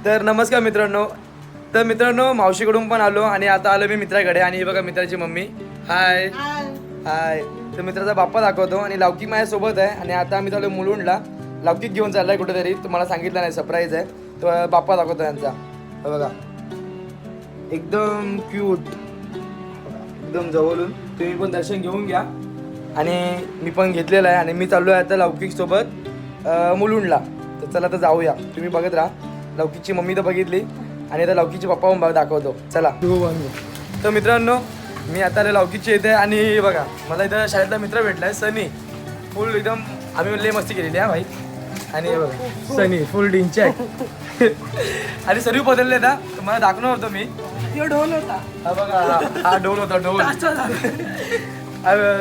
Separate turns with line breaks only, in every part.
तर नमस्कार मित्रांनो. तर मित्रांनो मावशीकडून पण आलो आणि आता आलो मी मित्राकडे आणि हे बघा मित्राची मम्मी. हाय हाय. तर मित्राचा बाप्पा दाखवतो आणि लौकिक माझ्यासोबत आहे आणि आता आम्ही चालू मुलुंडला. लौकिक घेऊन चाललाय कुठेतरी, तुम्हाला सांगितलं नाही, सरप्राईज आहे. तो बाप्पा दाखवतो यांचा. हे बघा एकदम क्यूट, एकदम जवळून. तुम्ही पण दर्शन घेऊन घ्या आणि मी पण घेतलेलं आहे आणि मी चाललो आहे आता लौकिक सोबत मुलुंडला. तर चला तर जाऊया, तुम्ही बघत राहा. लौकिकची मम्मी तर बघितली आणि आता लौकिकचे पप्पा पण दाखवतो. चला. तर मित्रांनो मी आता लौकिकचे येते आणि बघा मला इथं शाळेतला मित्र भेटला आहे सनी. फुल एकदम आम्ही लय मस्ती केलेली आहे भाई. आणि हे बघा सनी फुल डिंचॅक आणि सर्व बदलले ना. तुम्हाला दाखवणार होतो मी.
ढोल होता.
हा बघा, हा ढोल होता, ढोल.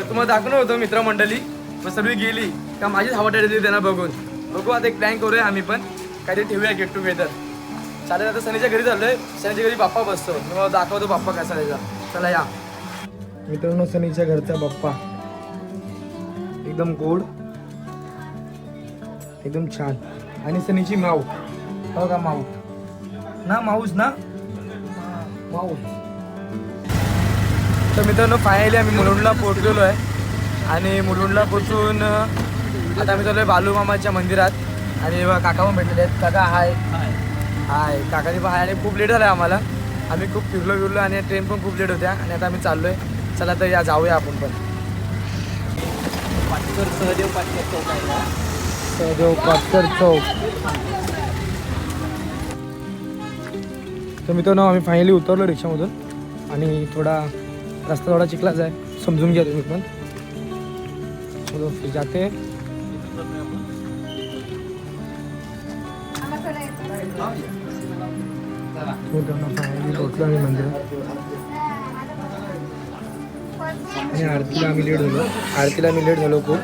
तुम्हाला दाखवणार होतो मित्रमंडळी. मग सर्व गेली का माझीच हवा टाळली त्यांना बघून. बघू आता एक प्लॅन करूया आम्ही पण, काहीतरी ठेवूया गेट टुगेदर. चालेल. आता सनीच्या घरी चाललोय. सनीच्या घरी बाप्पा बसतो, तुम्हाला दाखवतो बाप्पा कसा त्याचा. चला या मित्रांनो. सनीच्या घरचा बाप्पा एकदम गोड, एकदम छान. आणि सनीची माऊ. हो का माऊ ना, माऊस ना, माऊ. तर मित्रांनो फायनली आम्ही मुलुंडला पोहोचलेलो आहे आणि मुलुंडला पोहोचून आता आम्ही चाललोय बालूमामाच्या मंदिरात. आणि काका पण भेटलेले आहेत. काका हाय. हाय. काकाची पण हाय. आणि खूप लेट झालं आहे आम्हाला. आम्ही खूप फिरलो आणि ट्रेन पण खूप लेट होत्या आणि आता आम्ही चाललोय. चला तर या जाऊया आपण पण.
सहदेव पाटकर चौक आहे ना.
सहदेव पाटकर चौक. तर मित्रांनो आम्ही फायनली उतरलो रिक्षामधून आणि थोडा रस्ता थोडा चिखलाच आहे, समजून घ्या तुम्ही पण. चलो जाते. फायनली पोहोचलो आम्ही मंदिरात आणि आरतीला आम्ही लेट झालो खूप.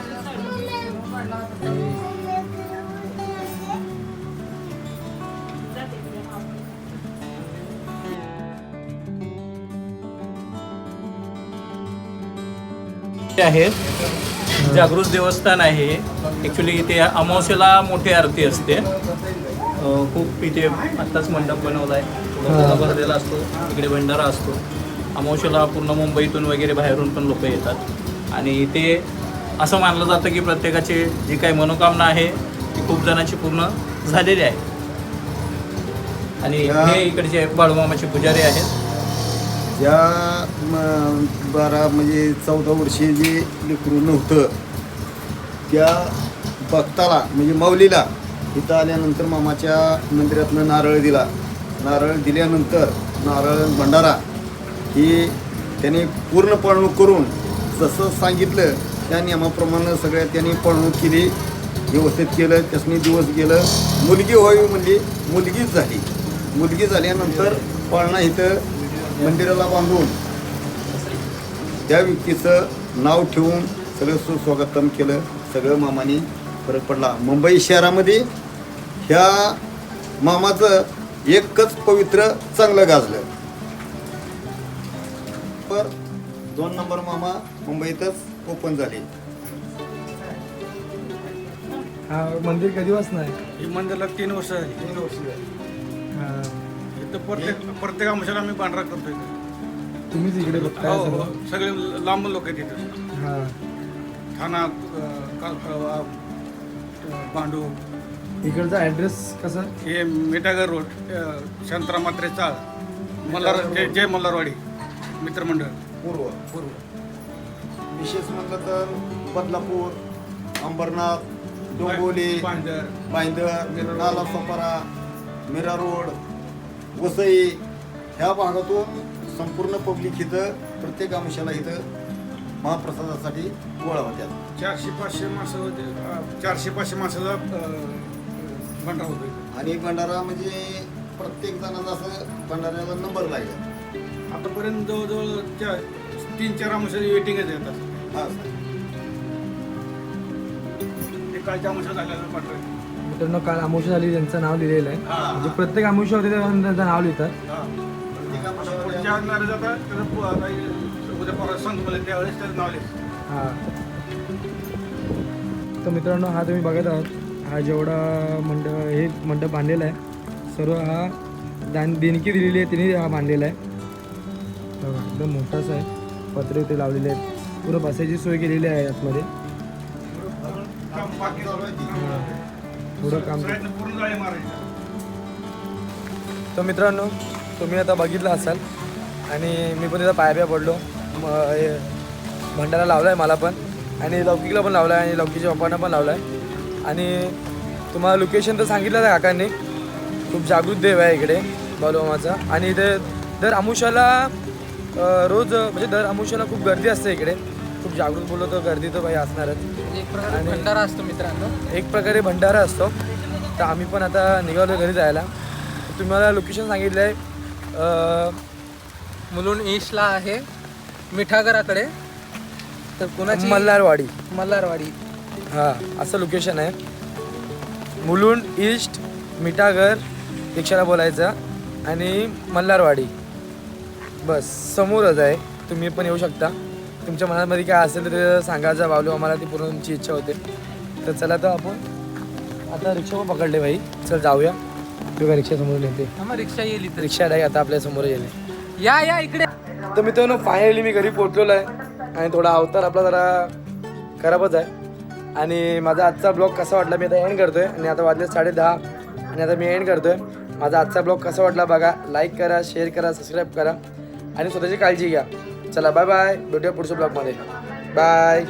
आहे जागृत देवस्थान आहे. ॲक्च्युली इथे अमावस्येला मोठी आरती असते. खूप इथे आत्ताच मंडप बनवला आहे, भरलेला असतो. इकडे भंडारा असतो. अमावस्येला पूर्ण मुंबईतून वगैरे बाहेरून पण लोक येतात आणि इथे असं मानलं जातं की प्रत्येकाची जी काही मनोकामना आहे ती खूप जणांची पूर्ण झालेली आहे. आणि हे इकडचे बाळूमामाचे पुजारी आहेत.
या 14 वर्षी जे लेकरू नव्हतं त्या भक्ताला म्हणजे माऊलीला इथं आल्यानंतर मामाच्या मंदिरातनं नारळ दिला. नारळ दिल्यानंतर नारळ भंडारा ही त्याने पूर्ण पाळणूक करून जसं सांगितलं त्या नियमाप्रमाणे सगळ्या त्यांनी पाळणूक केली, व्यवस्थित केलं. त्यासनी दिवस गेलं. मुलगी व्हावी म्हणजे मुलगीच झाली. मुलगी झाल्यानंतर पाळणा इथं मंदिराला बांधून त्या व्यक्तीचं नाव ठेवून सगळं सुस्वागतम केलं. सगळं मामाने फरक पडला. मुंबई शहरामध्ये ह्या मामाचं एकच पवित्र चांगलं गाजलं. पर 2 नंबर मामा मुंबईतच ओपन झाले.
हा मंदिर कधी वाजणार आहे?
हे मंदिरला 3 वर्ष झाली.
3 वर्ष झाली.
इथं प्रत्येक अंशाला आम्ही पांढरा करतोय.
तुम्हीच इकडे बघताय
हो,
सर्व?
हो. सगळे लांब लोक आहेत इथं.
हा.
ठाणा, पांडू.
इकडचा ॲड्रेस कसा?
हे मिठागर रोड, शांतराम मात्रे चाळ, मल्हार जय मल्हारवाडी मित्रमंडळ
पूर्व विशेष म्हटलं तर बदलापूर, अंबरनाथ, डोंबिवली, बांदर, नाला सपारा, मीरा रोड, वसई ह्या भागातून संपूर्ण पब्लिक इथं प्रत्येक अंशाला इथं महाप्रसादासाठी गोळा होत्या.
400-500 माणसं होते. 400-500 माणसाचा भंडारा होतो.
आणि भंडारा म्हणजे प्रत्येक जणाचा असं भंडाऱ्याला नंबर लागला.
आतापर्यंत जवळजवळ 3-4 अंशाची वेटिंगच येतात.
हा.
ते कालच्या अंशा झाल्यानं पाठवायचं.
मित्रांनो काल आमुषा झाली त्यांचं नाव लिहिलेलं आहे.
हा.
म्हणजे प्रत्येक आमुषा होते तेव्हा त्यांचं नाव लिहितात.
पुढच्या आणणारे जातात त्याचं उद्या परत सांगतो मला त्यावेळेस त्याचं नाव लिहिलं.
हा. तर मित्रांनो हा तुम्ही बघत आहात, हा जेवढा मंडप बांधलेला आहे सर्व हा देणगी दिलेली आहे तिने हा बांधलेला आहे बघा एकदम मोठाच आहे पत्रे ते लावलेले आहेत पुरं बसायची सोय केलेली आहे आतमध्ये थोडं काम
पूर्ण जाळी मारायची.
तर मित्रांनो तुम्ही आता बघितलं असाल आणि मी पण तिथं पाया पडलो भंडारा लावला आहे मला पण आणि लौकिकला पण लावला आहे आणि लौकीच्या पप्पांना पण लावला आहे आणि तुम्हाला लोकेशन तर सांगितलं आहे काकांनी खूप जागृत देव आहे इकडे बालूमामाचा आणि इथे दर अमावस्याला रोज म्हणजे दर अमावस्याला खूप गर्दी असते इकडे खूप जागृत बोललो तर गर्दी तर काही असणारच
एक प्रकारे भंडारा असतो मित्रांनो.
एक प्रकारे भंडारा असतो तर आम्ही पण आता निघालो घरी जायला तुम्हाला लोकेशन सांगितलं आहे
मुलुंड ईस्टला आहे मिठागराकडे तर कुणाची मल्हारवाडी
हां असं लोकेशन आहे मुलुंड ईस्ट मिठागर रिक्षाला बोलायचं आणि मल्हारवाडी बस समोरच आहे तुम्ही पण येऊ शकता तुमच्या मनामध्ये काय असेल तर ते सांगायचं बाबलू आम्हाला ती पूर्ण तुमची इच्छा होते तर चला तर आपण आता रिक्षा पण पकडले भाई चल जाऊया किंवा रिक्षा समोर येते
आम्हा रिक्षा येईल इथे.
रिक्षा आहे आता आपल्या समोर येते
या इकडे.
तर मित्रांनो फायनली मी घरी पोहोचलेलो आहे आणि थोडा अवतार आपला जरा खराबच आहे आणि माझा आजचा ब्लॉग कसा वाटला मी आता एंड करतोय आणि आता वाजले 10:30 आणि आता मी एंड करतोय माझा आजचा ब्लॉग कसा वाटला बघा लाईक करा शेअर करा सबस्क्राईब करा आणि स्वतःची काळजी घ्या चला बाय बाय भेटूया पुढच्या ब्लॉगमध्ये बाय